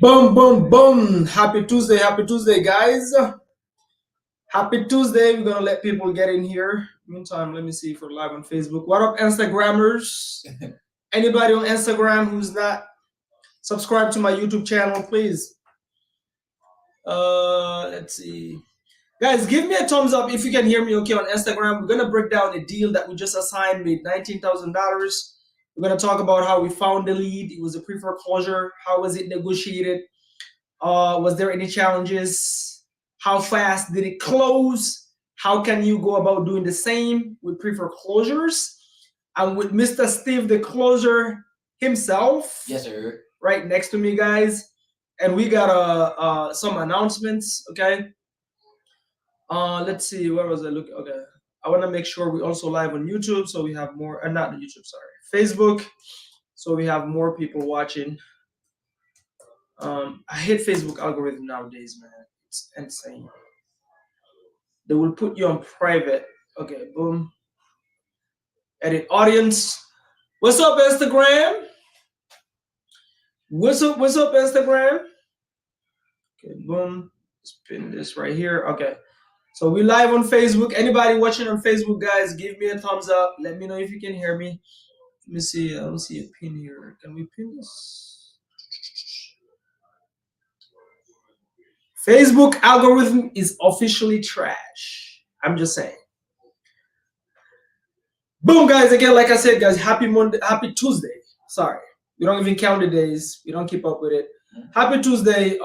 Boom, boom, boom. Happy Tuesday, guys. Happy Tuesday. We're going to let people get in here. Meantime, let me see if we're live on Facebook. What up, Instagrammers? Anybody on Instagram who's not subscribed to my YouTube channel, please. Let's see. Guys, give me a thumbs up if you can hear me okay on Instagram. We're going to break down a deal that we just assigned, made $19,000. We're going to talk about how we found the lead. It was a pre-foreclosure. How was it negotiated? Was there any challenges? How fast did it close? How can you go about doing the same with pre-foreclosures? I'm with Mr. Steve, the closer himself. Yes, sir. Right next to me, guys. And we got some announcements, okay? Let's see, where was I looking? Okay. I want to make sure we also live on YouTube, so we have more, not on YouTube, sorry, Facebook, so we have more people watching. I hate Facebook algorithm nowadays, man. It's insane. They will put you on private. Okay, boom. Edit audience. What's up, Instagram? What's up, Instagram? Okay, boom. Spin this right here. Okay. So we live on Facebook. Anybody watching on Facebook, guys, give me a thumbs up. Let me know if you can hear me. Let me see. I don't see a pin here. Can we pin this? Facebook algorithm is officially trash. I'm just saying. Boom, guys. Again, like I said, guys, happy Monday, happy Tuesday. Sorry. We don't even count the days. We don't keep up with it. Happy Tuesday.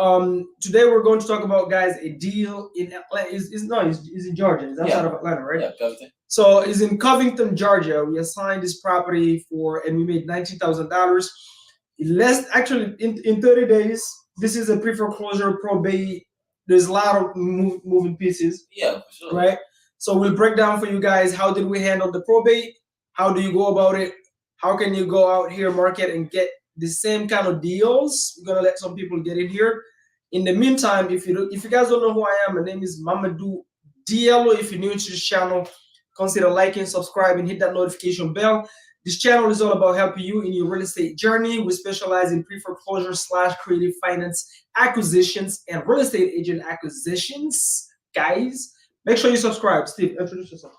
Today we're going to talk about, guys, a deal in Atlanta. Is in Georgia. It's outside of Atlanta, right? Yeah, Covington. So it's in Covington, Georgia. We assigned this property and we made $19,000. Actually in 30 days. This is a pre-foreclosure probate. There's a lot of moving pieces. Yeah, for sure. Right. So we'll break down for you guys, how did we handle the probate? How do you go about it? How can you go out here, market, and get the same kind of deals? We're gonna let some people get in here. In the meantime, if you guys don't know who I am, my name is Mamadou Diallo. If you're new to this channel, consider liking, subscribing, hit that notification bell. This channel is all about helping you in your real estate journey. We specialize in pre-foreclosure / creative finance acquisitions and real estate agent acquisitions. Guys, make sure you subscribe. Steve, introduce yourself.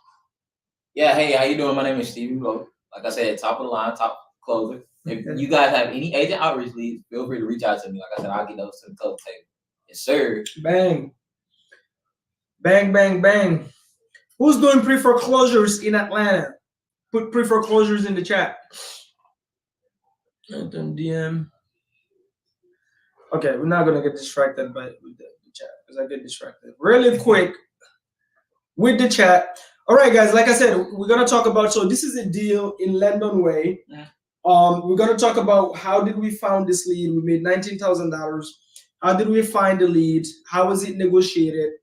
Yeah, hey, how you doing? My name is Steve. Like I said, top of the line, top closer. If you guys have any agent outreach leads, feel free to reach out to me. Like I said, I'll get those to the close table. Yes, sir. Bang. Bang, bang, bang. Who's doing pre-foreclosures in Atlanta? Put pre-foreclosures in the chat. DM. Okay, we're not gonna get distracted by with the chat because I get distracted really quick with the chat. All right, guys. Like I said, we're gonna talk about. So this is a deal in Landon Way. We're gonna talk about how did we found this lead. We made $19,000. How did we find the lead? How was it negotiated?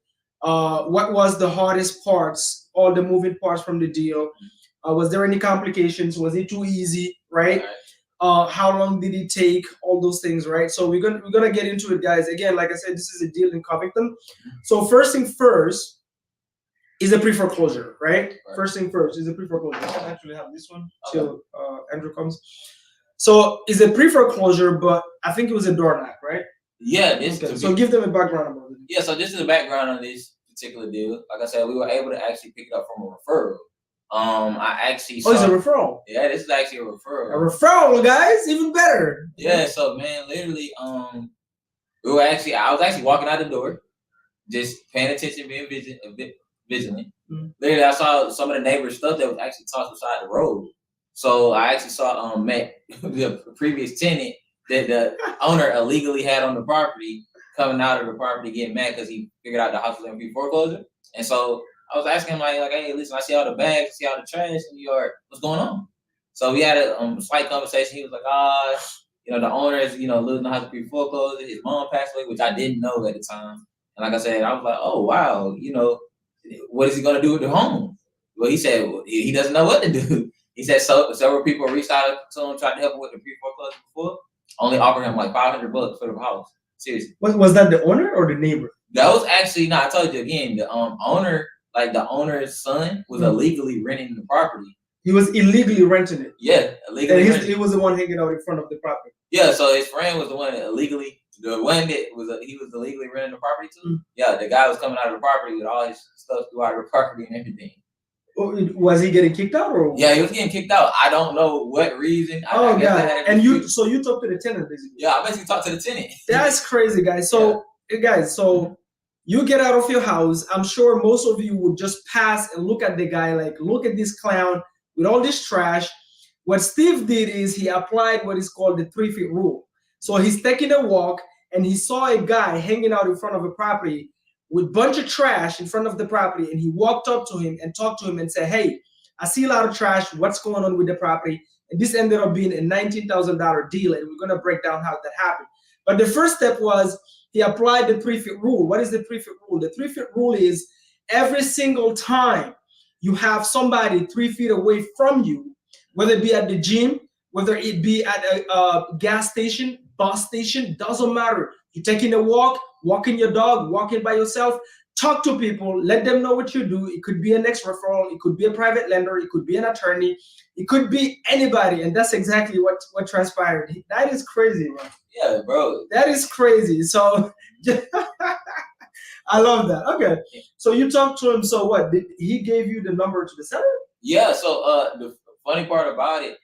What was the hardest parts? All the moving parts from the deal. Was there any complications? Was it too easy? Right. How long did it take? All those things, right? So we're gonna get into it, guys. Again, like I said, this is a deal in Covington. So first thing first is a pre-foreclosure, right? First thing first is a pre-foreclosure. I can actually have this one till Andrew comes. So it's a pre-foreclosure, but I think it was a door knock, right? Yeah. So give them a background about it. Yeah. So this is the background on this particular deal. Like I said, we were able to actually pick it up from a referral. I actually saw. Oh, it's a referral. Yeah, this is actually a referral. A referral, guys, even better. Yeah, so man, literally, I was actually walking out the door, just paying attention, being vigilant. Literally, I saw some of the neighbors' stuff that was actually tossed beside the road. So I actually saw Matt, the previous tenant that the owner illegally had on the property, coming out of the property getting mad because he figured out the house was in pre-foreclosure. And so I was asking him like, hey, listen, I see all the bags, I see all the trash in the yard. What's going on? So we had a slight conversation. He was like, the owner is, losing the house to pre-foreclosure. His mom passed away, which I didn't know at the time. And like I said, I was like, oh, wow, what is he going to do with the home? Well, he said he doesn't know what to do. He said several people reached out to him, tried to help him with the pre-foreclosure before, only offered him like $500 for the house. Seriously. Was that the owner or the neighbor? That was actually, I told you again, the owner, like the owner's son was illegally renting the property. He was illegally renting it. Yeah, illegally. And he was the one hanging out in front of the property. Yeah, so his friend was the one that illegally the one that he was illegally renting the property to. Yeah, the guy was coming out of the property with all his stuff throughout the property and everything. Was he getting kicked out or? Yeah, he was getting kicked out. I don't know what reason. Oh, God. And you talked to the tenant basically? Yeah, I basically talked to the tenant. That's crazy, guys. So, you get out of your house. I'm sure most of you would just pass and look at the guy like, look at this clown with all this trash. What Steve did is he applied what is called the 3 feet rule. So he's taking a walk and he saw a guy hanging out in front of a property with a bunch of trash in front of the property, and he walked up to him and talked to him and said, hey, I see a lot of trash. What's going on with the property? And this ended up being a $19,000 deal, and we're going to break down how that happened. But the first step was he applied the 3 feet rule. What is the 3 feet rule? The 3 feet rule is every single time you have somebody 3 feet away from you, whether it be at the gym, whether it be at a gas station, bus station, doesn't matter. You're taking a walk, walking your dog, walking by yourself, talk to people, let them know what you do. It could be an ex referral, it could be a private lender, it could be an attorney, it could be anybody. And that's exactly what transpired. That is crazy, man. Yeah, bro. That is crazy. So I love that. Okay. So you talked to him. So what? Did he gave you the number to the seller? Yeah. So the funny part about it,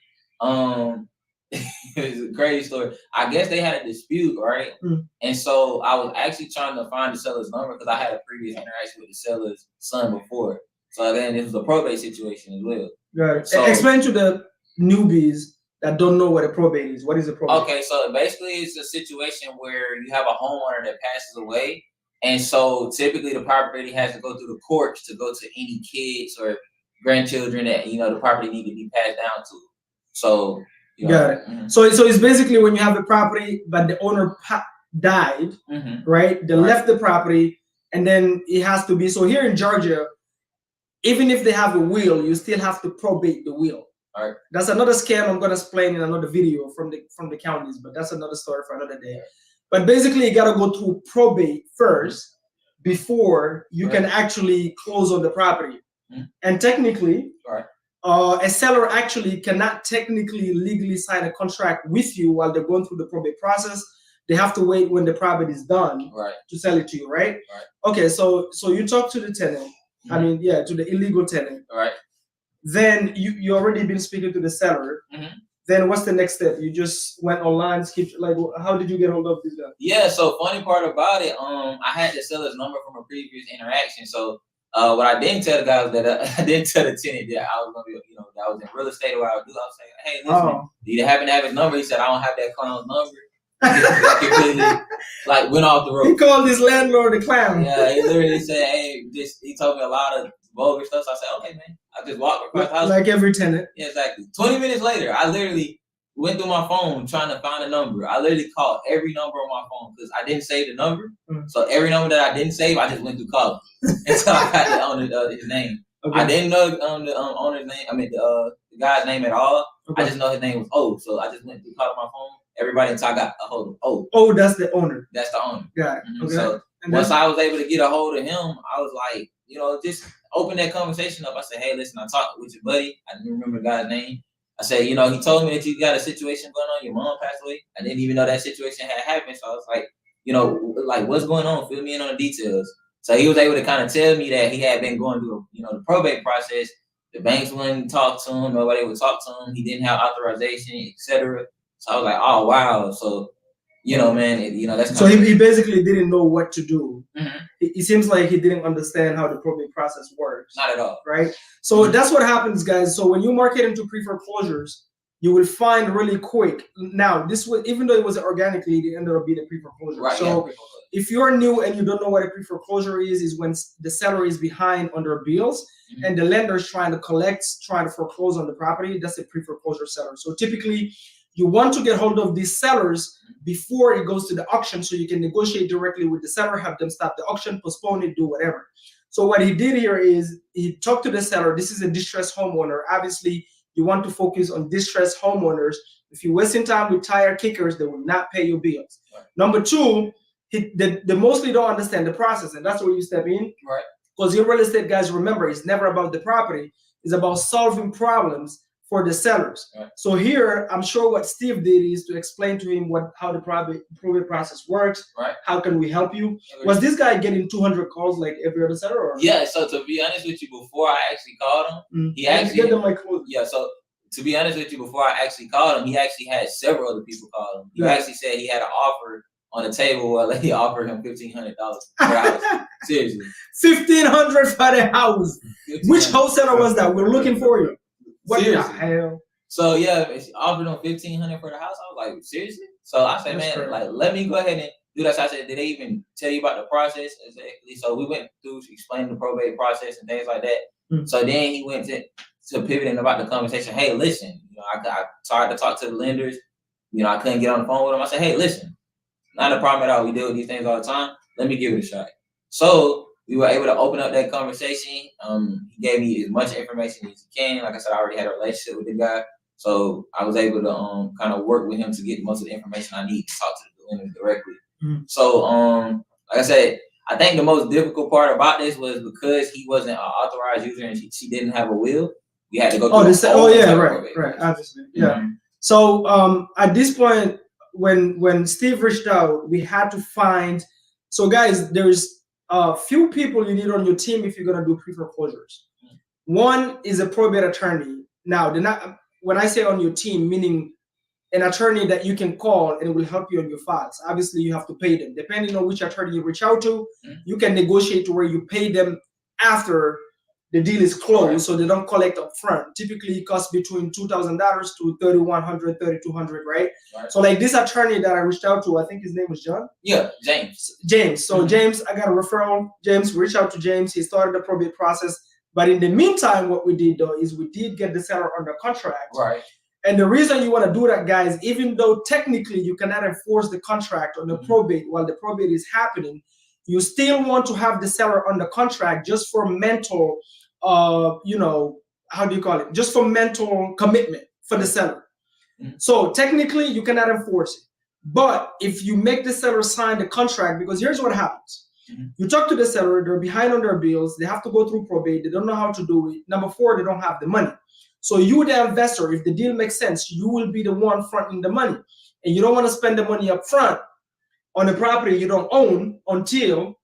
it's a crazy story. I guess they had a dispute, right? And so I was actually trying to find the seller's number because I had a previous interaction with the seller's son before. So then it was a probate situation as well. Right. So explain to the newbies that don't know what a probate is. What is a probate? Okay, so basically it's a situation where you have a homeowner that passes away, and so typically the property has to go through the courts to go to any kids or grandchildren that the property need to be passed down to. So got it. So it's basically when you have a property but the owner died, right? They left the property, and then it has to be. So here in Georgia, even if they have a will, you still have to probate the will. All right. That's another scam I'm gonna explain in another video from the counties, but that's another story for another day. But basically, you gotta go through probate first before you can actually close on the property. And technically, a seller actually cannot technically legally sign a contract with you while they're going through the probate process. They have to wait when the property is done to sell it to you, right? Okay, so you talk to the tenant. I mean, to the illegal tenant. All right. Then you already been speaking to the seller. Then what's the next step? You just went online, how did you get hold of this guy? Yeah, so funny part about it, I had the seller's number from a previous interaction. So what I didn't tell the guy was that I didn't tell the tenant that I was gonna be, that I was in real estate or what I would do. I was saying, hey, listen, do you happen to have his number? He said, I don't have that clown's number. He completely went off the road. He called his landlord a clown. Yeah, he literally said, hey, he told me a lot of vulgar stuff. So I said, okay, man. I just walked across the house. Like every tenant. Yeah, exactly. 20 minutes later, I literally went through my phone trying to find a number. I literally called every number on my phone because I didn't save the number. So every number that I didn't save, I just went through calling until I got the owner his name. Okay. I didn't know the owner's name. I mean the guy's name at all. Okay. I just know his name was O. So I just went through calling my phone. Everybody until I got a hold of O. Oh, that's the owner. That's the owner. Got it. Okay. So once I was able to get a hold of him, I was like, just open that conversation up. I said, hey, listen, I talked with your buddy. I didn't remember the guy's name. I said, he told me that you got a situation going on. Your mom passed away. I didn't even know that situation had happened. So I was like, what's going on? Fill me in on the details. So he was able to kind of tell me that he had been going through, the probate process. The banks wouldn't talk to him. Nobody would talk to him. He didn't have authorization, etc. So I was like, oh, wow. So, man, that's so he basically didn't know what to do. It seems like he didn't understand how the probate process works. Not at all. Right? So that's what happens, guys. So when you market into pre-foreclosures, you will find really quick. Now, this was, even though it was an organic lead, it ended up being a pre-foreclosure. Right, so if you're new and you don't know what a pre-foreclosure is when the seller is behind on their bills and the lender is trying to foreclose on the property, that's a pre-foreclosure seller. So typically, you want to get hold of these sellers before it goes to the auction so you can negotiate directly with the seller, have them stop the auction, postpone it, do whatever. So what he did here is he talked to the seller. This is a distressed homeowner. Obviously, you want to focus on distressed homeowners. If you're wasting time with tire kickers, they will not pay your bills. Right. Number two, they mostly don't understand the process, and that's where you step in. Right. Because your real estate guys, remember, it's never about the property. It's about solving problems for the sellers. Right. So here, I'm sure what Steve did is to explain to him how the probate process works. Right. How can we help you? Was this guy getting 200 calls like every other seller? Or? Yeah. So to be honest with you, before I actually called him, he actually get them like close. Yeah. So to be honest with you, before I actually called him, he actually had several other people call him. He actually said he had an offer on the table where he offered him $1,500 per house. Seriously. $1,500 for the house. Which wholesaler was that? We're looking for you. What seriously. the hell? So yeah, she offered him $1,500 for the house. I was like, seriously? So I said, man, like, let me go ahead and do that. So I said, did they even tell you about the process? Exactly. So we went through explaining the probate process and things like that. Mm-hmm. So then he went to pivoting about the conversation. Hey, listen, I tried to talk to the lenders. I couldn't get on the phone with them. I said, hey, listen, not a problem at all. We deal with these things all the time. Let me give it a shot. So we were able to open up that conversation. He gave me as much information as he can. Like I said, I already had a relationship with the guy. So I was able to kind of work with him to get most of the information I need to talk to the lenders directly. Mm-hmm. So like I said, I think the most difficult part about this was because he wasn't an authorized user and she didn't have a will. We had to go through right, obviously. Yeah. Mm-hmm. So at this point, when Steve reached out, we had to find. So guys, there's a few people you need on your team if you're gonna do pre-foreclosures. Mm-hmm. One is a probate attorney. Now, when I say on your team, meaning an attorney that you can call and will help you on your files. Obviously, you have to pay them. Depending on which attorney you reach out to, you can negotiate to where you pay them after the deal is closed, so they don't collect up front. Typically, it costs between $2,000 to $3,100, $3,200, right? So like this attorney that I reached out to, I think his name was John? Yeah, James. So James, I got a referral. James, reached out to James. He started the probate process. But in the meantime, what we did, though, is we did get the seller under contract. Right. And the reason you want to do that, guys, even though technically you cannot enforce the contract on the probate while the probate is happening, you still want to have the seller under contract just for mental, how do you call it? Just for mental commitment for the seller. So technically you cannot enforce it. But if you make the seller sign the contract, because here's what happens. You talk to the seller, they're behind on their bills, they have to go through probate, they don't know how to do it. Number 4, they don't have the money. So you, the investor, if the deal makes sense, you will be the one fronting the money. And you don't want to spend the money up front on a property you don't own until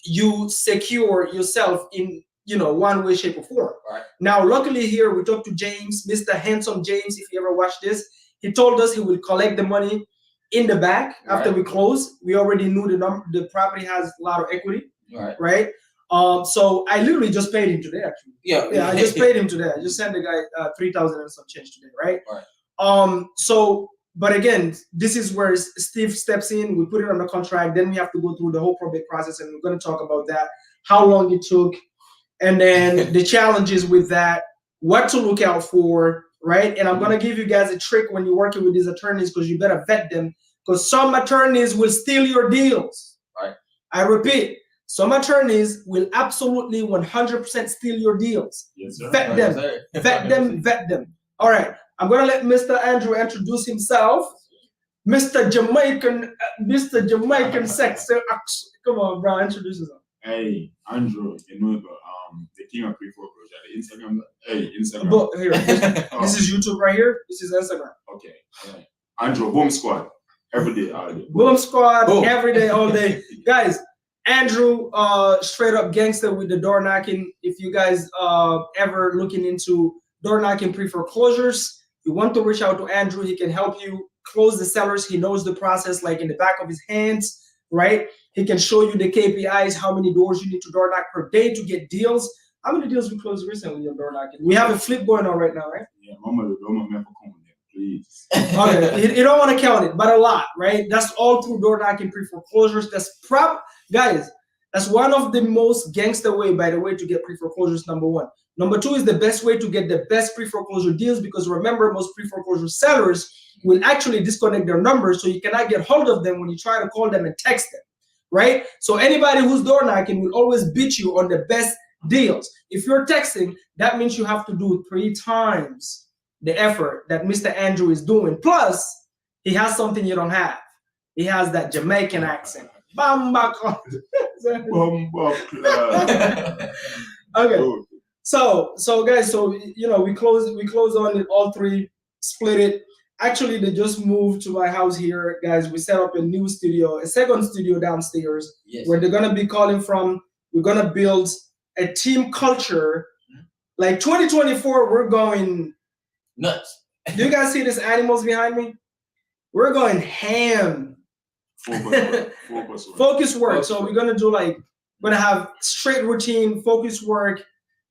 you secure yourself in, one way, shape, or form. Right. Now, luckily here, we talked to James, Mr. Handsome James, if you ever watched this. He told us he will collect the money in the back after we close. We already knew the property has a lot of equity, right? So I literally just paid him today, actually. Yeah, I just paid him today. I just sent the guy 3,000 and some change today, right? But again, this is where Steve steps in. We put it on the contract. Then we have to go through the whole probate process, and we're going to talk about that, how long it took, and then the challenges with that, what to look out for, right? And I'm going to give you guys a trick when you're working with these attorneys, because you better vet them, because some attorneys will steal your deals. Right. I repeat. Some attorneys will absolutely 100% steal your deals. Yes, sir. Vet them. Vet them. All right. I'm going to let Mr. Andrew introduce himself. Mr. Jamaican sex. Come on, bro. Introduce yourself. Hey, Andrew, the king of pre-foreclosure, the Instagram. Hey, Instagram. But here, this is YouTube right here. This is Instagram. Okay. Andrew, Boom Squad. Every day, all day. Boom Squad, every day, all day. Guys, Andrew, straight up gangster with the door knocking. If you guys ever looking into door knocking pre-foreclosures, you want to reach out to Andrew. He can help you close the sellers. He knows the process like in the back of his hands, right? He can show you the KPIs, how many doors you need to door knock per day to get deals. How many deals we closed recently on door knocking? We have a flip going on right now, right? Yeah, Mama, please. Okay, you don't want to count it, but a lot, right? That's all through door knocking pre-foreclosures. Guys, that's one of the most gangster way, by the way, to get pre-foreclosures, number 1. Number 2 is the best way to get the best pre-foreclosure deals, because remember, most pre-foreclosure sellers will actually disconnect their numbers, so you cannot get hold of them when you try to call them and text them, right? So anybody who's door knocking will always beat you on the best deals. If you're texting, that means you have to do 3 times the effort that Mr. Andrew is doing. Plus, he has something you don't have. He has that Jamaican accent. Bamba. Okay. So guys, so we closed on it, all three, split it. Actually, they just moved to my house here, guys. We set up a new studio, a second studio downstairs, Yes. where they're gonna be calling from. We're gonna build a team culture. Like 2024, we're going Nuts. Do you guys see these animals behind me? We're going ham. Focus work. So we're gonna do we're gonna have straight routine, focus work.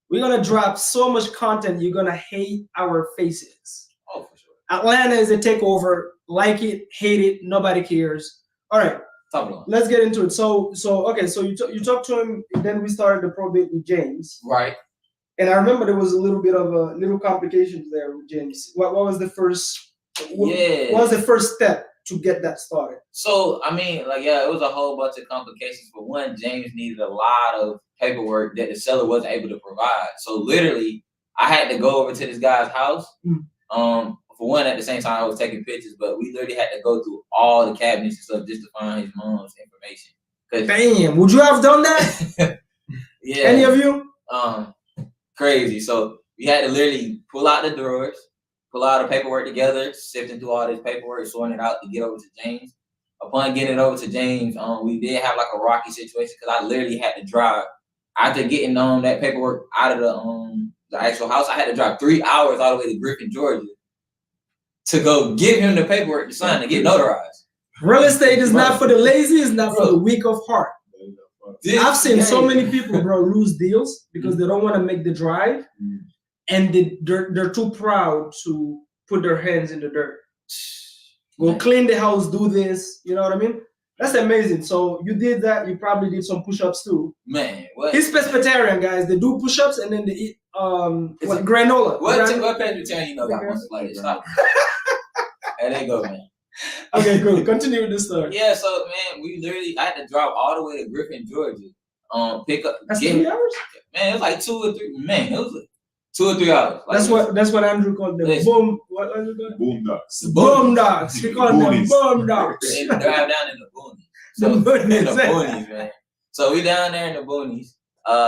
We're gonna drop so much content, you're gonna hate our faces. Oh, for sure. Atlanta is a takeover. Like it, hate it, nobody cares. All right, let's get into it. So okay, so you talked to him, and then we started the probate with James. Right. And I remember there was a little bit of little complications there with James. What was the first? What was the first step to get that started? So I mean, it was a whole bunch of complications. For one, James needed a lot of paperwork that the seller wasn't able to provide. So literally, I had to go over to this guy's house. For one, at the same time, I was taking pictures, but we literally had to go through all the cabinets and stuff just to find his mom's information. Damn, would you have done that? Yeah. Any of you? Crazy. So we had to literally pull out the drawers, pull all the paperwork together, sifting through all this paperwork, sorting it out to get over to James. Upon getting it over to James, we did have a rocky situation because I literally had to drive. After getting that paperwork out of the actual house, I had to drive 3 hours all the way to Griffin, Georgia, to go give him the paperwork to sign and get notarized. Real estate is not for the lazy, it's not for the weak of heart. I've seen so many people, bro, lose deals because they don't want to make the drive, and they're too proud to put their hands in the dirt. Go clean the house, do this. You know what I mean? That's amazing. So you did that. You probably did some push-ups too. Man, what? He's pescatarian, guys. They do push-ups and then they eat granola. What pescatarian you know got one like stop. There they go, man. Okay, cool. Continue with the story. Yeah, so man, I had to drive all the way to Griffin, Georgia. Pick up. That's 3 hours? Man, it was like 2 or 3. Man, it was 2 or 3 hours. That's what Andrew called them. Boom. What Andrew called? Boom dogs. Boom dogs. He called them boom dogs. They drive down in the boonies. So, in the boonies, man. So we down there in the boonies.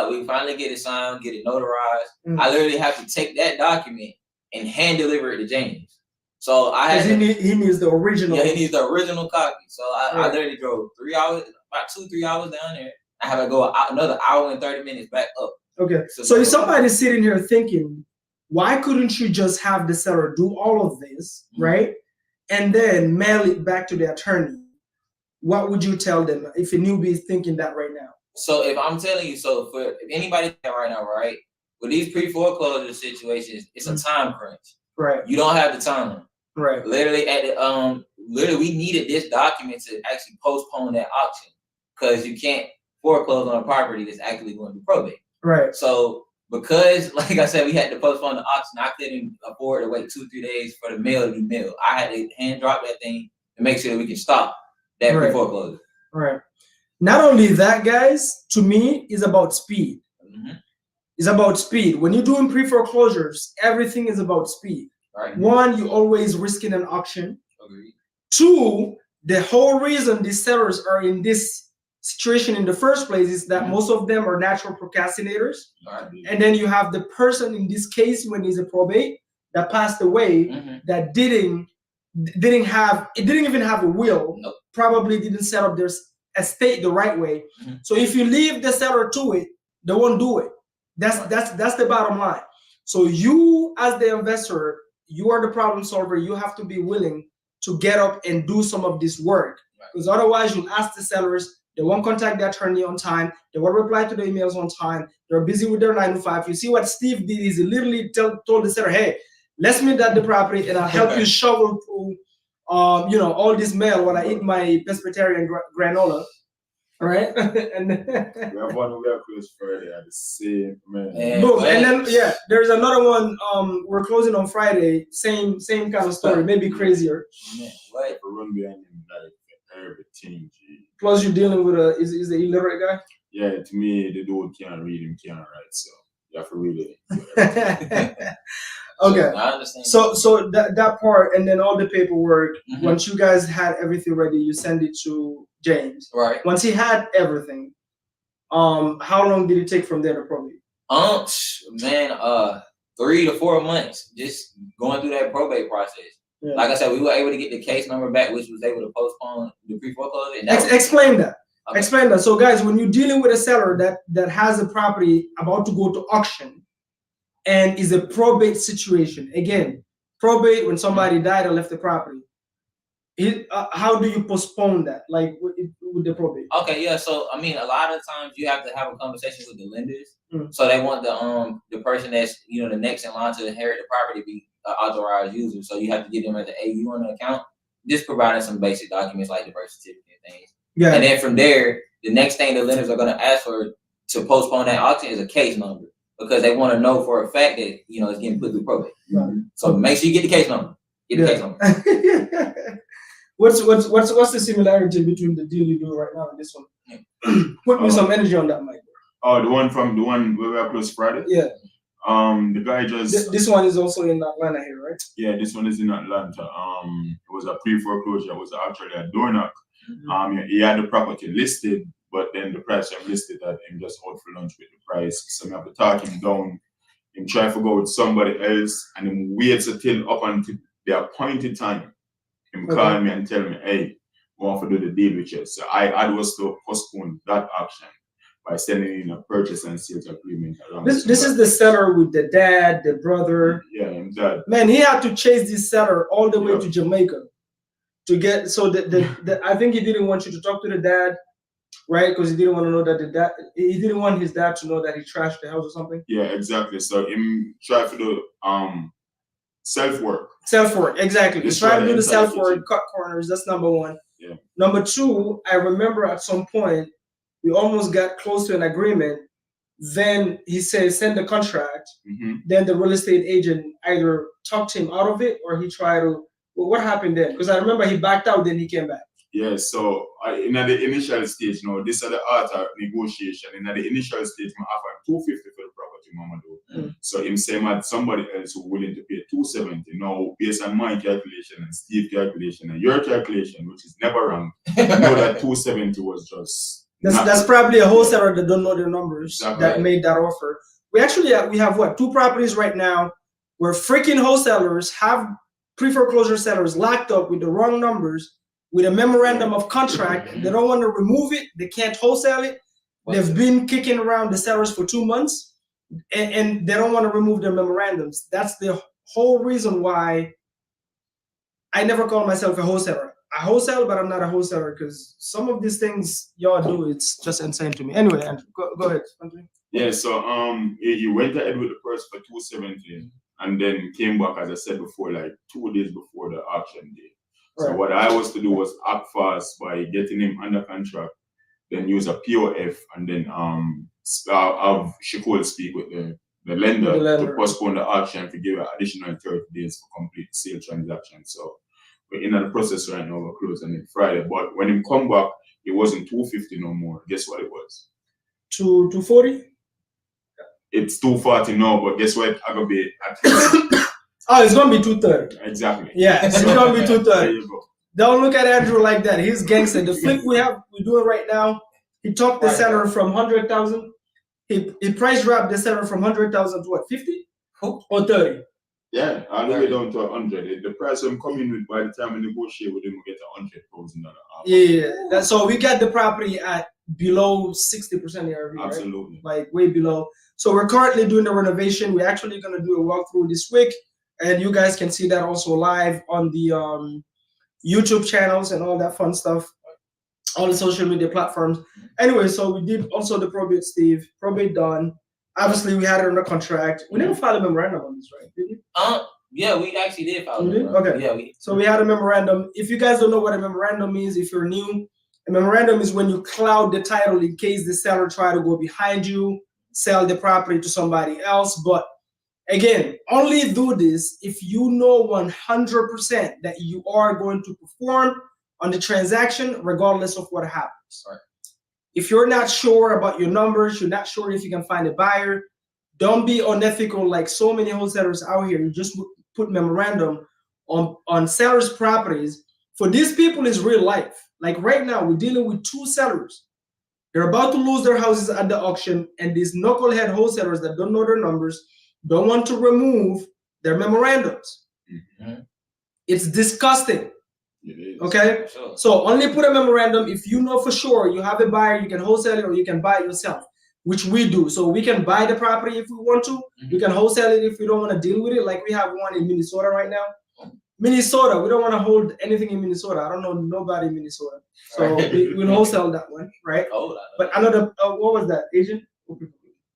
We finally get it signed, get it notarized. I literally have to take that document and hand deliver it to James. So I had he needs the original. Yeah, he needs the original copy. So I literally drove 3 hours, about 2-3 hours down there. I have to go another hour and 30 minutes back up. Okay. So if somebody's sitting here thinking, why couldn't you just have the seller do all of this, right? And then mail it back to the attorney? What would you tell them if a newbie is thinking that right now? So if I'm telling you, if anybody right now, right, with these pre-foreclosure situations, it's a time crunch. Right. You don't have the time. Right. Literally we needed this document to actually postpone that auction because you can't foreclose on a property that's actually going to probate. Right. So because, like I said, we had to postpone the auction, I couldn't afford to wait 2-3 days for the mail to be mailed. I had to hand drop that thing to make sure that we can stop that pre-foreclosure. Right. Not only that, guys, to me, is about speed. It's about speed. When you're doing pre-foreclosures, everything is about speed. Right. One, you're always risking an auction. Agreed. Two, the whole reason these sellers are in this situation in the first place is that most of them are natural procrastinators. Right. And then you have the person in this case when he's a probate that passed away that didn't even have a will. Nope. Probably didn't set up their estate the right way. So if you leave the seller to it, they won't do it. That's the bottom line. So you, as the investor, you are the problem solver. You have to be willing to get up and do some of this work, because otherwise you'll ask the sellers, they won't contact the attorney on time, they won't reply to the emails on time, they're busy with their 9 to 5. You see what Steve did is he literally told the seller, hey, let's meet at the property and I'll help you shovel through all this mail while I eat my pescatarian granola. All right. And we have one we are close Friday at the same man. Boom. And then there's another one. We're closing on Friday. Same kind of story, maybe crazier. Man, what? To run behind him like everything, G. Plus you're dealing with is the illiterate guy? Yeah, to me the dude can't read him, can't write, so you have to read it. Okay. I understand. So that part, and then all the paperwork, once you guys had everything ready, you send it to James. Right. Once he had everything, how long did it take from there to probate? Man, 3 to 4 months just going through that probate process. Yeah. Like I said, we were able to get the case number back, which was able to postpone the pre-foreclosure. Explain that. Okay. Explain that. So, guys, when you're dealing with a seller that has a property about to go to auction and is a probate situation, again, probate when somebody died or left the property, how do you postpone that, like with the probate? Okay, yeah. So I mean, a lot of times you have to have a conversation with the lenders. So they want the person that's the next in line to inherit the property to be an authorized user. So you have to get them as an AU on the account, just providing some basic documents like the birth certificate and things. Yeah. And then from there, the next thing the lenders are going to ask for to postpone that auction is a case number, because they want to know for a fact that it's getting put through probate. Right. So make sure you get the case number. Get the case number. What's the similarity between the deal you do right now and this one? Put me some energy on that, Mike. Oh, the one where we are close Friday? Yeah. The guy just... This one is also in Atlanta here, right? Yeah, this one is in Atlanta. It was a pre-foreclosure. It was actually a door knock. He had the property listed, but then the price I'm listed at him just out for lunch with the price. So I have to talk him down and try to go with somebody else, and then wait until up until the appointed time. Him call me and tell me, hey, we want to do the deal with you. So I was to postpone that option by sending in a purchase and sales agreement. This is the seller with the dad, the brother. Yeah, and dad. Man, he had to chase this seller all the way to Jamaica to get. So I think he didn't want you to talk to the dad, right? Because he didn't want to know that the dad. He didn't want his dad to know that he trashed the house or something. Yeah, exactly. So him try to do self-work. Self-work, exactly. He's trying to do the self-work, cut corners. That's number one. Yeah. Number two, I remember at some point, we almost got close to an agreement. Then he said, send the contract. Then the real estate agent either talked him out of it or he tried to, well, what happened then? Because I remember he backed out, then he came back. Yeah, so in the initial stage, this is the art of negotiation. In the initial stage, I offered $250 for the property, Mama do. So him saying that somebody else who willing to pay $270. Now, based on my calculation and Steve's calculation and your calculation, which is never wrong, you know that $270 was just. That's probably a wholesaler that don't know their numbers that made that offer. We actually we have what, 2 properties right now where freaking wholesalers have pre-foreclosure sellers locked up with the wrong numbers, with a memorandum of contract. They don't want to remove it. They can't wholesale it. They've been kicking around the sellers for 2 months, and they don't want to remove their memorandums. That's the whole reason why I never call myself a wholesaler. I wholesale, but I'm not a wholesaler, because some of these things y'all do, it's just insane to me. Anyway, Andrew, go ahead. Yeah, so he went ahead with the price for $270, and then came back, as I said before, like 2 days before the auction day. So what I was to do was act fast by getting him under contract, then use a POF, and then have Shakur speak with the lender to postpone the auction to give an additional 30 days to complete the sale transaction. So we're in the process right now. We're closing it Friday. But when he come back, it wasn't $250 no more. Guess what it was? $240? It's $240 now, but guess what? I gonna be at Oh, it's gonna be $230. Exactly. Yeah, it's gonna be $230. There you go. Don't look at Andrew like that. He's gangster. The flip we're doing right now, he talked the seller from 100,000. He price dropped the seller from 100,000 to what, 50 or 30? Yeah, all the way down to 100. The price I'm coming with, by the time we negotiate with him, we get $100,000. Yeah. So we got the property at below 60% ARV, absolutely, right? Like way below. So we're currently doing the renovation. We're actually gonna do a walkthrough this week, and you guys can see that also live on the YouTube channels and all that fun stuff, all the social media platforms. Anyway, so we did also the probate, Steve. Probate done. Obviously, we had it under contract. We never filed a memorandum on this, right? Did you? Yeah, we actually did file it. Okay. Yeah, so we had a memorandum. If you guys don't know what a memorandum is, if you're new, a memorandum is when you cloud the title in case the seller try to go behind you, sell the property to somebody else. But again, only do this if you know 100% that you are going to perform on the transaction regardless of what happens. Right. If you're not sure about your numbers, you're not sure if you can find a buyer, don't be unethical like so many wholesalers out here. You just put memorandum on sellers' properties. For these people, it's real life. Like right now, we're dealing with 2 sellers They're about to lose their houses at the auction, and these knucklehead wholesalers that don't know their numbers don't want to remove their memorandums. Mhm. It's disgusting. It is. Okay? Sure. So only put a memorandum if you know for sure you have a buyer, you can wholesale it or you can buy it yourself, which we do. So we can buy the property if we want to. We can wholesale it if we don't want to deal with it. Like we have one in Minnesota right now. Minnesota, we don't want to hold anything in Minnesota. I don't know nobody in Minnesota. So we'll wholesale that one, right? Cold. But another, what was that? Agent?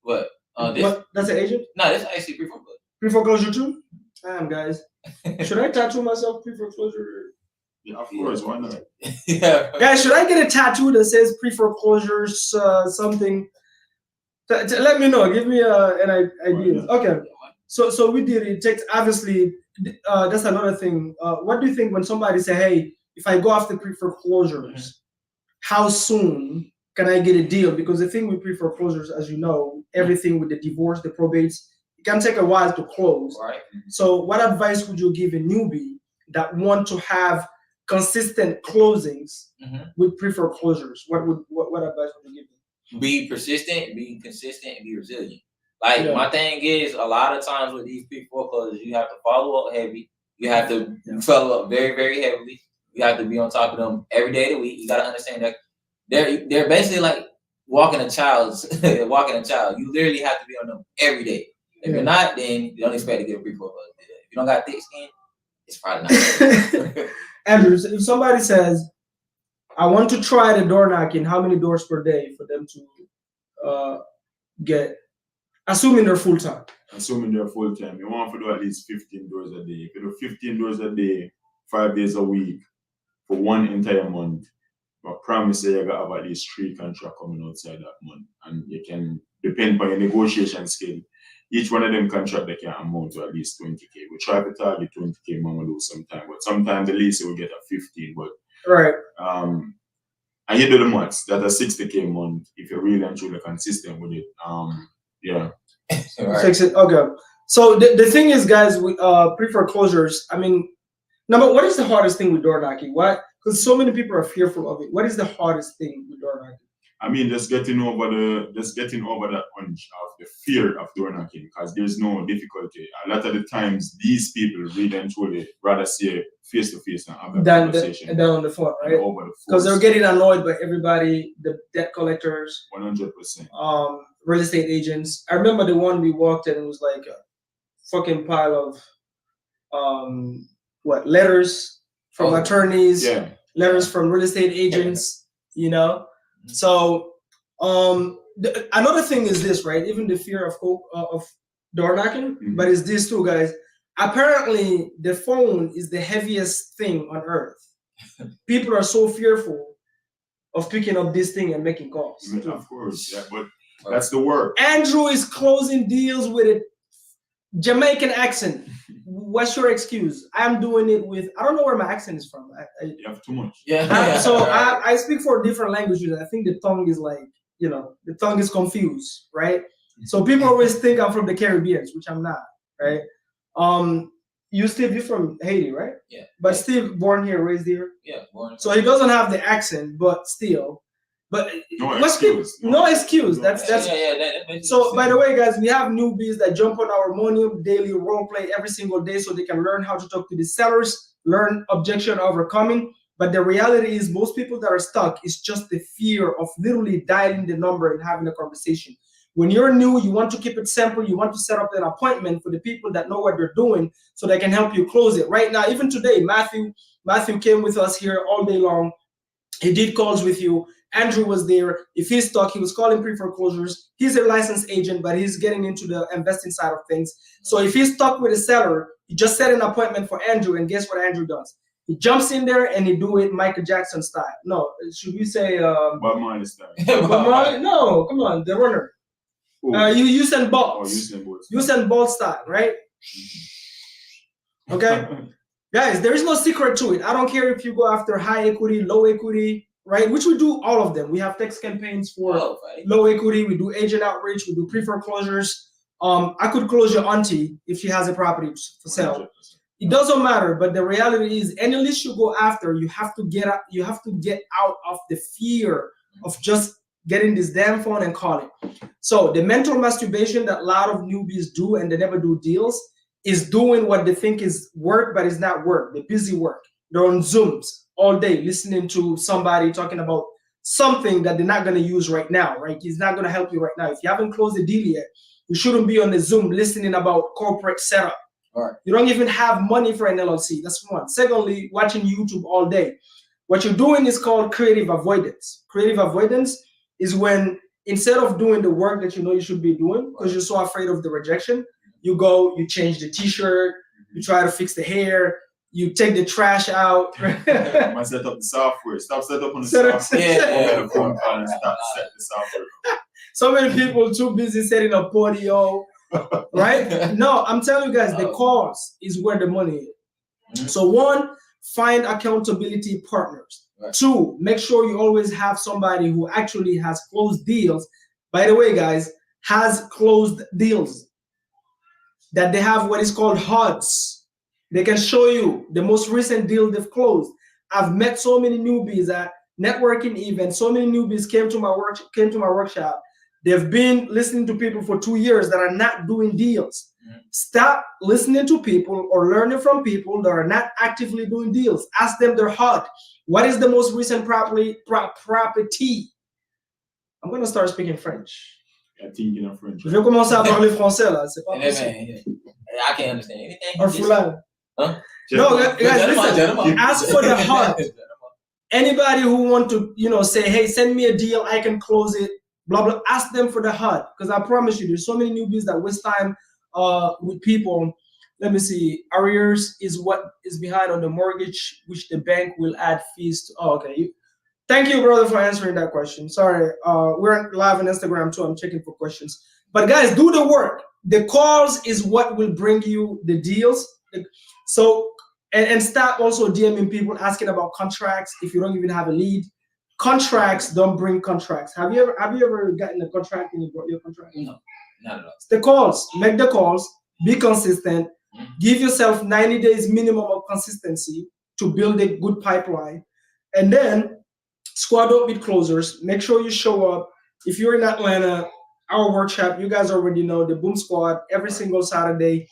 What? This? What? That's an agent? No, this actually pre-foreclosure. Pre-foreclosure too? Damn, guys. Should I tattoo myself pre-foreclosure? Yeah, of course, why not? Yeah. Guys, should I get a tattoo that says pre-foreclosures something? Let me know. Give me an idea. Okay. So we did it. It takes, obviously, that's another thing. What do you think when somebody say, hey, if I go after pre-foreclosures, how soon can I get a deal? Because the thing with pre-foreclosures, as you know, everything with the divorce, the probates, it can take a while to close. Right. So what advice would you give a newbie that want to have consistent closings with pre-foreclosures? What advice would you give them? Be persistent, be consistent, and be resilient. Like my thing is, a lot of times with these pre-foreclosures, you have to follow up heavy. You have to follow up very, very heavily. You have to be on top of them every day of the week. You gotta understand that they're basically like walking a child. You literally have to be on them every day. If you're not, then you don't expect to get a pre-foreclosure. If you don't got thick skin, it's probably not. Andrew, if somebody says, I want to try the door knocking, how many doors per day for them to get, assuming they're full-time? Assuming they're full-time, you want to do at least 15 doors a day. If you do 15 doors a day, 5 days a week, for one entire month, I promise you got have at least 3 contracts coming outside that month. And you can depend on your negotiation skill. Each one of them contract they can amount to at least 20K. We try to target 20K man do sometimes, but sometimes the least will get a 15. But right. And you do the maths, that's a 60K month if you're really and truly consistent with it. Yeah. Right. Okay. So the thing is, guys, with pre-foreclosures, I mean, what is the hardest thing with door knocking? Why? Because so many people are fearful of it. What is the hardest thing with door knocking? I mean, just getting over that hunch of the fear of door knocking, because there's no difficulty. A lot of the times, these people really and truly rather see it face to face and have a conversation than on the phone, right? Over the phone. Because they're getting annoyed by everybody, the debt collectors, 100%. Real estate agents. I remember the one we walked in, it was like a fucking pile of letters from attorneys, letters from real estate agents, you know. So another thing is this, right? Even the fear of door knocking, but it's this too, guys. Apparently, the phone is the heaviest thing on earth. People are so fearful of picking up this thing and making calls. Of course, yeah, but that's the work. Andrew is closing deals with a Jamaican accent. What's your excuse? I'm doing it with, I don't know where my accent is from. You have too much. So I speak 4 different languages. I think the tongue is like, the tongue is confused, right? So people always think I'm from the Caribbean, which I'm not, right? Steve, you're from Haiti, right? Yeah. But Steve, born here, raised here? Yeah, born. So he doesn't have the accent, but still. But no excuse. No excuse. That's that makes so sense. by the way, guys, we have newbies that jump on our Monium daily role play every single day so they can learn how to talk to the sellers, learn objection overcoming. But the reality is most people that are stuck is just the fear of literally dialing the number and having a conversation. When you're new, you want to keep it simple. You want to set up an appointment for the people that know what they're doing so they can help you close it. Right now, even today, Matthew came with us here all day long. He did calls with you. Andrew was there. If he's stuck, he was calling pre-foreclosures. He's a licensed agent, but he's getting into the investing side of things. So if he's stuck with a seller, he just set an appointment for Andrew, and guess what Andrew does? He jumps in there and he do it Michael Jackson style. No, should we say Bob Marley style? Bob Marley? No, come on, the runner. Usain Bolt. Usain Bolt style, right? Okay, guys, there is no secret to it. I don't care if you go after high equity, low equity, right? Which we do all of them. We have text campaigns for low equity. We do agent outreach. We do pre-foreclosures. I could close your auntie if she has a property for sale. 100%. It doesn't matter, but the reality is, any list you go after, you have to get out of the fear of just getting this damn phone and calling. So the mental masturbation that a lot of newbies do and they never do deals is doing what they think is work, but it's not work. They're busy work. They're on Zooms all day listening to somebody talking about something that they're not going to use right now, right? It's not going to help you right now. If you haven't closed the deal yet, you shouldn't be on the Zoom listening about corporate setup. All right. You don't even have money for an LLC. That's one. Secondly, watching YouTube all day. What you're doing is called creative avoidance. Creative avoidance is when instead of doing the work that you know you should be doing because you're so afraid of the rejection, you go, you change the t-shirt, you try to fix the hair, you take the trash out. I set up the software. Stop set up on the software. Yeah. Phone call and stop set the software. So many people too busy setting up audio, right? No, I'm telling you guys, the cause is where the money is. So one, find accountability partners. Right. Two, make sure you always have somebody who actually has closed deals. By the way, guys, has closed deals. That they have what is called HUDs. They can show you the most recent deal they've closed. I've met so many newbies at networking events. So many newbies came to my workshop. They've been listening to people for 2 years that are not doing deals. Stop listening to people or learning from people that are not actively doing deals. Ask them their HUD. What is the most recent property? I'm going to start speaking French. I'm thinking of French. Je vais commencer à parler français là. C'est pas possible. I can't understand anything. Or Fulani. Huh? No, guys, listen. Ask for the HUD. Anybody who want to, say, hey, send me a deal, I can close it. Blah blah. Ask them for the HUD because I promise you, there's so many newbies that waste time with people. Let me see. Arrears is what is behind on the mortgage, which the bank will add fees to. Oh, okay. Thank you, brother, for answering that question. Sorry, we're live on Instagram too. I'm checking for questions. But guys, do the work. The calls is what will bring you the deals. So and stop also DMing people asking about contracts if you don't even have a lead. Contracts don't bring contracts. Have you ever gotten a contract and you brought your contract? No, not at all. It's the calls. Make the calls. Be consistent. Give yourself 90 days minimum of consistency to build a good pipeline, and then squad up with closers. Make sure you show up. If you're in Atlanta, our workshop, you guys already know the Boom Squad every single Saturday.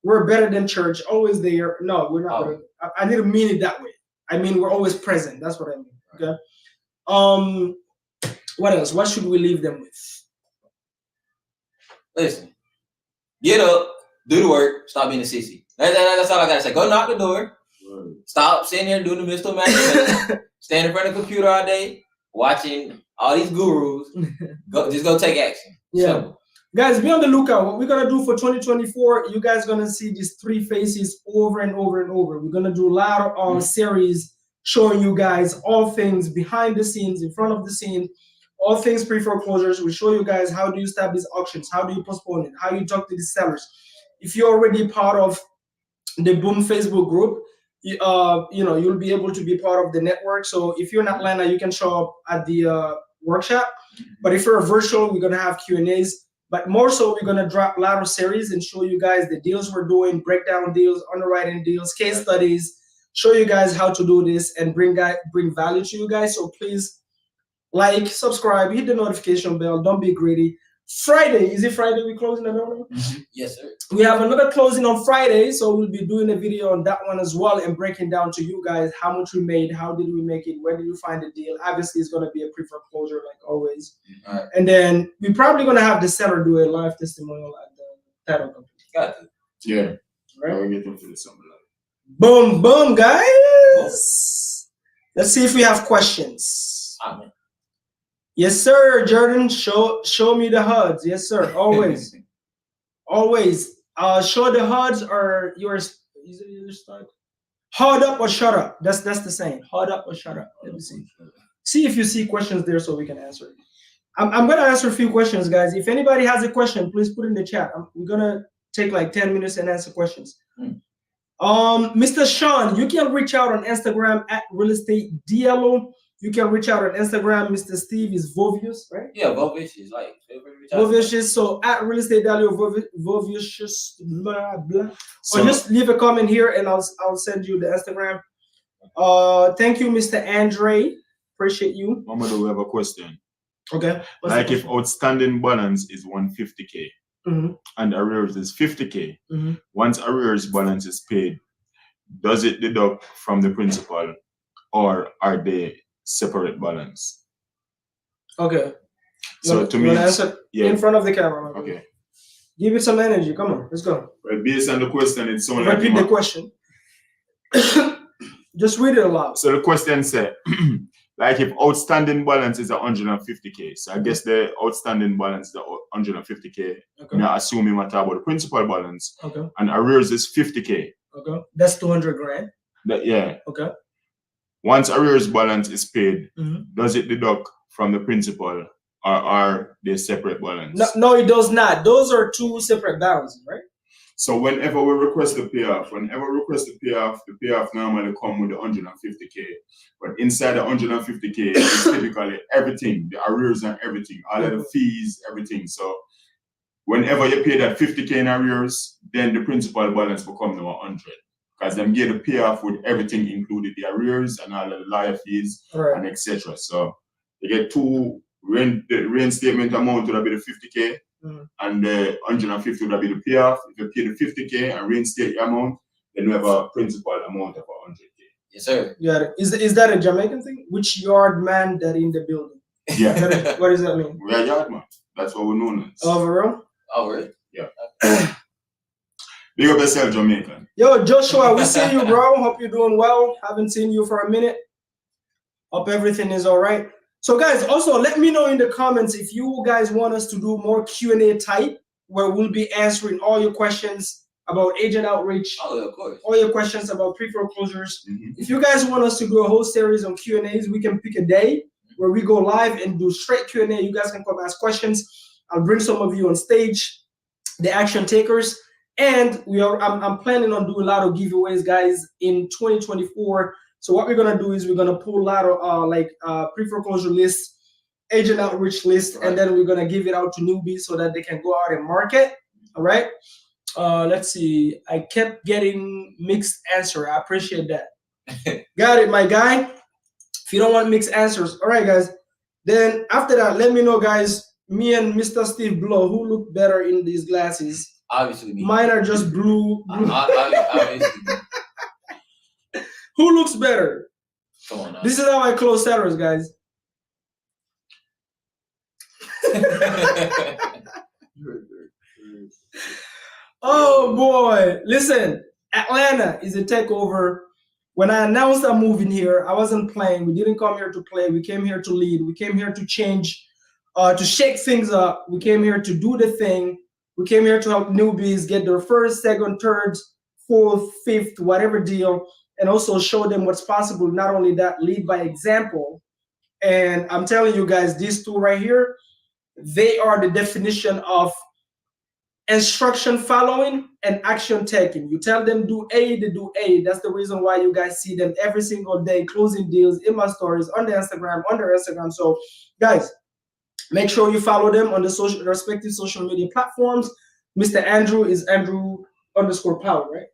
We're better than church, always there. No, we're not. Oh. I didn't mean it that way. I mean we're always present. That's what I mean. Okay. What else? What should we leave them with? Listen, get up, do the work, stop being a sissy. That's all I gotta say. Go knock the door. Stop sitting here doing the mental imagination. Stand in front of the computer all day, watching all these gurus. Just go take action. Yeah. So, guys, be on the lookout. What we're gonna do for 2024, you guys gonna see these three faces over and over and over. We're gonna do a lot of series showing you guys all things behind the scenes, in front of the scene, all things pre-foreclosures. We show you guys how do you establish auctions, how do you postpone it, how you talk to the sellers. If you're already part of the Boom Facebook group, you'll be able to be part of the network. So if you're in Atlanta, you can show up at the workshop. But if you're virtual, we're gonna have Q&As. But more so, we're gonna drop a lot of series and show you guys the deals we're doing, breakdown deals, underwriting deals, case studies, show you guys how to do this and bring value to you guys. So please like, subscribe, hit the notification bell. Don't be greedy. Friday, is it Friday we closing? I don't know. yes, sir. We have another closing on Friday, so we'll be doing a video on that one as well and breaking down to you guys how much we made, how did we make it, where did you find the deal. Obviously, it's going to be a pre-foreclosure like always. All right. And then we're probably going to have the seller do a live testimonial at the title company. Got it. Yeah. Right? I'll get them for the summer. Boom, boom, guys. Let's see if we have questions. Amen. Yes, sir, Jordan. Show me the HUDs. Yes, sir. Always. Always. Show the HUDs or yours. HUD up or shut up. That's the saying. HUD up or shut up. Let me see. See if you see questions there so we can answer it. I'm gonna answer a few questions, guys. If anybody has a question, please put it in the chat. We're gonna take like 10 minutes and answer questions. Mr. Sean, you can reach out on Instagram at Real Estate DLO. You can reach out on Instagram. Mr. Steve is Vovius, right? Yeah, Vovius is like Vovius. So at Real Estate DLO, Vovius, blah blah. So or just leave a comment here, and I'll send you the Instagram. Thank you, Mr. Andre. Appreciate you. Mama, do we have a question? Okay. Like if outstanding balance is 150K and arrears is 50K, once arrears balance is paid, does it deduct from the principal or are they separate balance? Okay. So to me, answer in front of the camera. Okay. Give it some energy. Come on, let's go. Well, based on the question, it's someone repeat the question. Just read it aloud. So the question said, like if outstanding balance is 150K, so I guess the outstanding balance is 150K. Okay. Now assuming I talk about the principal balance. Okay. And arrears is 50K. Okay. That's 200 grand. Yeah. Okay. Once arrears balance is paid, does it deduct from the principal or are they separate balance? No, it does not. Those are two separate balances, right? So whenever we request the payoff, the payoff normally come with the 150K. But inside the 150K is typically everything, the arrears and everything, all of the fees, everything. So whenever you pay that 50K in arrears, then the principal balance becomes the 100. Because them get the payoff with everything included, the arrears and all the lawyer fees and etc. So you get the reinstatement amount would be the 50K. And the 150 would be the payoff. If you pay the 50K and reinstate the amount, then you have a principal amount of 100K. Yes, sir. Yeah. Is that a Jamaican thing? Which yard man that in the building? Yeah. What does that mean? We are yard man. That's what we're known as. Oh, for real? Oh, really? Yeah. Big up yourself, Jamaican. Yo, Joshua, we see you, bro. Hope you're doing well. Haven't seen you for a minute. Hope everything is all right. So guys, also let me know in the comments if you guys want us to do more Q&A type where we'll be answering all your questions about agent outreach. Oh, yeah, of course. All your questions about pre-foreclosures. If you guys want us to do a whole series on Q&As, we can pick a day where we go live and do straight Q&A. You guys can come ask questions. I'll bring some of you on stage, the action takers. And I'm planning on doing a lot of giveaways, guys, in 2024. So what we're gonna do is we're gonna pull a lot of pre-foreclosure lists, agent outreach list, and then we're gonna give it out to newbies so that they can go out and market. All right. Let's see. I kept getting mixed answer. I appreciate that. Got it, my guy. If you don't want mixed answers, all right, guys. Then after that, let me know, guys. Me and Mr. Steve Blow, who look better in these glasses? Obviously, me. Mine are just blue. Obviously. Who looks better? Come on now. This is how I close sellers, guys. Oh boy. Listen, Atlanta is a takeover. When I announced I'm moving here, I wasn't playing. We didn't come here to play. We came here to lead. We came here to change, to shake things up. We came here to do the thing. We came here to help newbies get their first, second, third, fourth, fifth, whatever deal, and also show them what's possible. Not only that, lead by example. And I'm telling you guys, these two right here, they are the definition of instruction following and action taking. You tell them do A, they do A. That's the reason why you guys see them every single day closing deals in my stories on their Instagram. So guys, make sure you follow them on the respective social media platforms. Mr. Andrew is Andrew_Powell, right?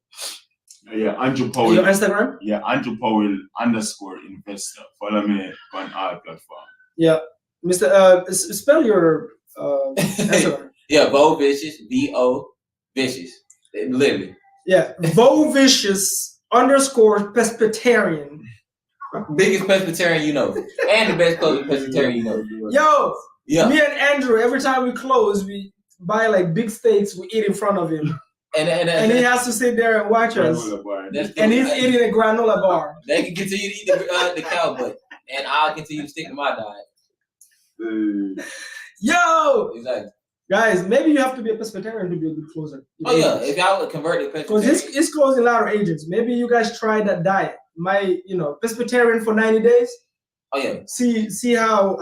Yeah, Andrew Powell. Your Instagram? Yeah, Andrew Powell _investor. Follow me on our platform. Yeah. Mr. Spell your Instagram. Yeah, Vo Vicious, V-O Vicious. Literally. Yeah, Vo Vicious _Presbyterian. Biggest Presbyterian you know. And the best closing Presbyterian you know. Yo, yeah. Me and Andrew, every time we close, we buy like big steaks, we eat in front of him. And he has to sit there and watch us. And he's eating a granola bar. They can continue to eat the cow butt. And I'll continue to stick to my diet. Yo! Exactly. Guys, maybe you have to be a Presbyterian to be a good closer. Oh yeah, if y'all would convert to Presbyterian. Because it's closing a lot of agents. Maybe you guys try that diet. Presbyterian for 90 days. Oh yeah. See how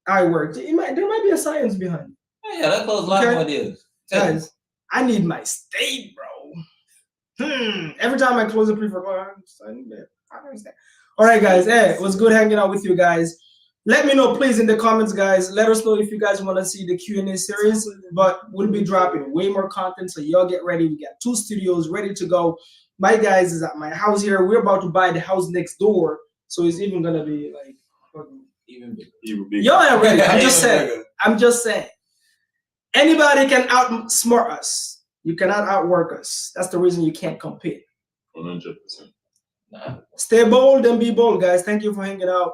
I work. There might be a science behind it. Oh, yeah, that closes a lot more deals. Guys, I need my steak, bro. Every time I close a pre-foreclosure, I understand. All right, guys. Hey, it was good hanging out with you guys. Let me know, please, in the comments, guys. Let us know if you guys want to see the Q&A series. But we'll be dropping way more content, so y'all get ready. We got 2 studios ready to go. My guys is at my house here. We're about to buy the house next door, so it's even gonna be like even bigger. Even bigger. Y'all ain't ready. I'm Even just saying. bigger. I'm just saying. Anybody can outsmart us. You cannot outwork us. That's the reason you can't compete. 100%. Nah. Stay bold and be bold, guys. Thank you for hanging out.